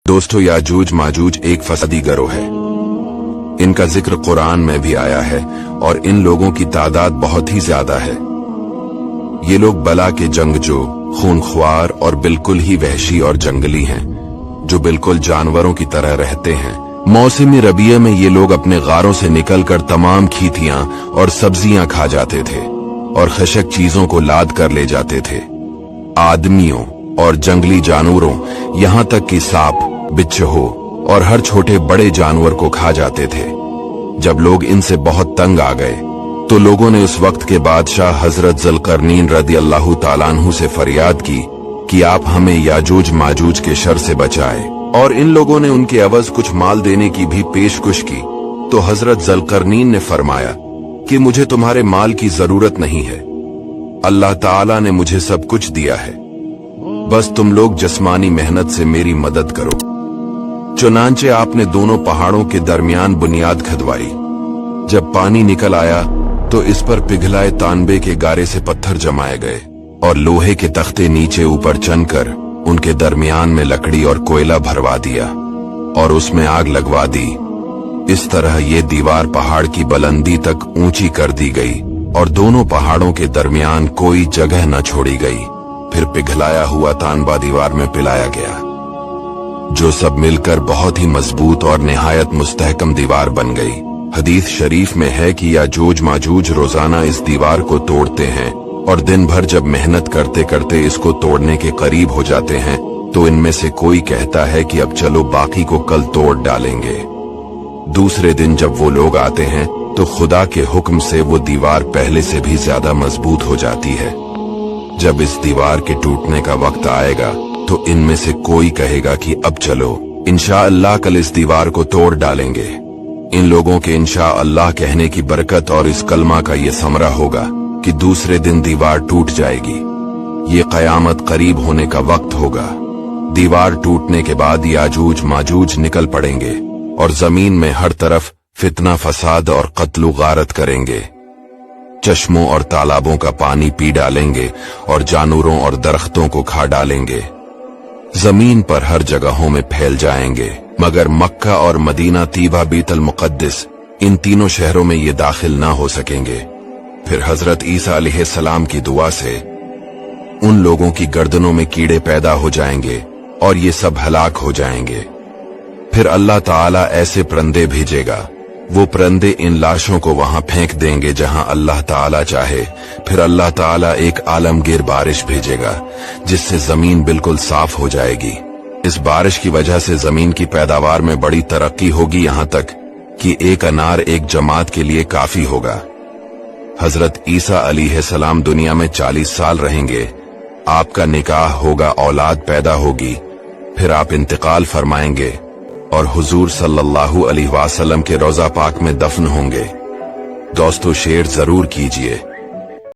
दोस्तों, याजूज माजूज एक फसादी गिरोह है। इनका जिक्र कुरान में भी आया है और इन लोगों की तादाद बहुत ही ज्यादा है। ये लोग बला के जंगजू, खूनख्वार और बिल्कुल ही वहशी और जंगली हैं, जो बिल्कुल जानवरों की तरह रहते हैं। मौसमी रबिया में ये लोग अपने गारों से निकलकर तमाम खीतियां और सब्जियां खा जाते थे और खशक चीजों को लाद कर ले जाते थे। आदमियों और जंगली जानवरों, यहाँ तक कि सांप, बिच्छू और हर छोटे बड़े जानवर को खा जाते थे। जब लोग इनसे बहुत तंग आ गए तो लोगों ने उस वक्त के बादशाह हजरत ज़ुल्करनैन रज़ियल्लाहु ताला अन्हु से फरियाद की कि आप हमें याजूज माजूज के शर से बचाएं, और इन लोगों ने उनके अवज कुछ माल देने की भी पेशकश की। तो हजरत ज़ुल्करनैन ने फरमाया कि मुझे तुम्हारे माल की जरूरत नहीं है, अल्लाह ताला ने मुझे सब कुछ दिया है, बस तुम लोग जिस्मानी मेहनत से मेरी मदद करो। चुनांचे आपने दोनों पहाड़ों के दरमियान बुनियाद खदवाई। जब पानी निकल आया तो इस पर पिघलाए तांबे के गारे से पत्थर जमाए गए और लोहे के तख्ते नीचे ऊपर चनकर उनके दरमियान में लकड़ी और कोयला भरवा दिया और उसमें आग लगवा दी। इस तरह ये दीवार पहाड़ की बुलंदी तक ऊंची कर दी गई और दोनों पहाड़ों के दरमियान कोई जगह न छोड़ी गई। फिर पिघलाया हुआ तांबा दीवार में पिलाया गया, जो सब मिलकर बहुत ही मजबूत और निहायत मुस्तहकम दीवार बन गई। हदीस शरीफ में है कि याजूज माजूज रोजाना इस दीवार को तोड़ते हैं और दिन भर जब मेहनत करते करते इसको तोड़ने के करीब हो जाते हैं तो इनमें से कोई कहता है कि अब चलो बाकी को कल तोड़ डालेंगे। दूसरे दिन जब वो लोग आते हैं तो खुदा के हुक्म से वो दीवार पहले से भी ज्यादा मजबूत हो जाती है। जब इस दीवार के टूटने का वक्त आएगा तो इनमें से कोई कहेगा कि अब चलो इंशाअल्लाह कल इस दीवार को तोड़ डालेंगे। इन लोगों के इंशाअल्लाह कहने की बरकत और इस कलमा का ये समरा होगा कि दूसरे दिन दीवार टूट जाएगी। ये कयामत करीब होने का वक्त होगा। दीवार टूटने के बाद याजूज माजूज निकल पड़ेंगे और जमीन में हर तरफ फितना, फसाद और कत्ल गारत करेंगे। चश्मों और तालाबों का पानी पी डालेंगे और जानवरों और दरख्तों को खा डालेंगे। जमीन पर हर जगहों में फैल जाएंगे, मगर मक्का और मदीना, तीबा, बीतल मुकद्दस, इन तीनों शहरों में ये दाखिल ना हो सकेंगे। फिर हजरत ईसा अलैहिस्सलाम की दुआ से उन लोगों की गर्दनों में कीड़े पैदा हो जाएंगे और ये सब हलाक हो जाएंगे। फिर अल्लाह ताला ऐसे परंदे भेजेगा, वो परंदे इन लाशों को वहां फेंक देंगे जहां अल्लाह ताला चाहे। फिर अल्लाह ताला एक आलमगीर बारिश भेजेगा जिससे जमीन बिल्कुल साफ हो जाएगी। इस बारिश की वजह से जमीन की पैदावार में बड़ी तरक्की होगी, यहां तक कि एक अनार एक जमात के लिए काफी होगा। हजरत ईसा अलैहिस्सलाम दुनिया में 40 साल रहेंगे। आपका निकाह होगा, औलाद पैदा होगी, फिर आप इंतकाल फरमाएंगे और हुजूर सल्लल्लाहु अलैहि वसल्लम के रोजा पाक में दफन होंगे। दोस्तों, शेयर जरूर कीजिए।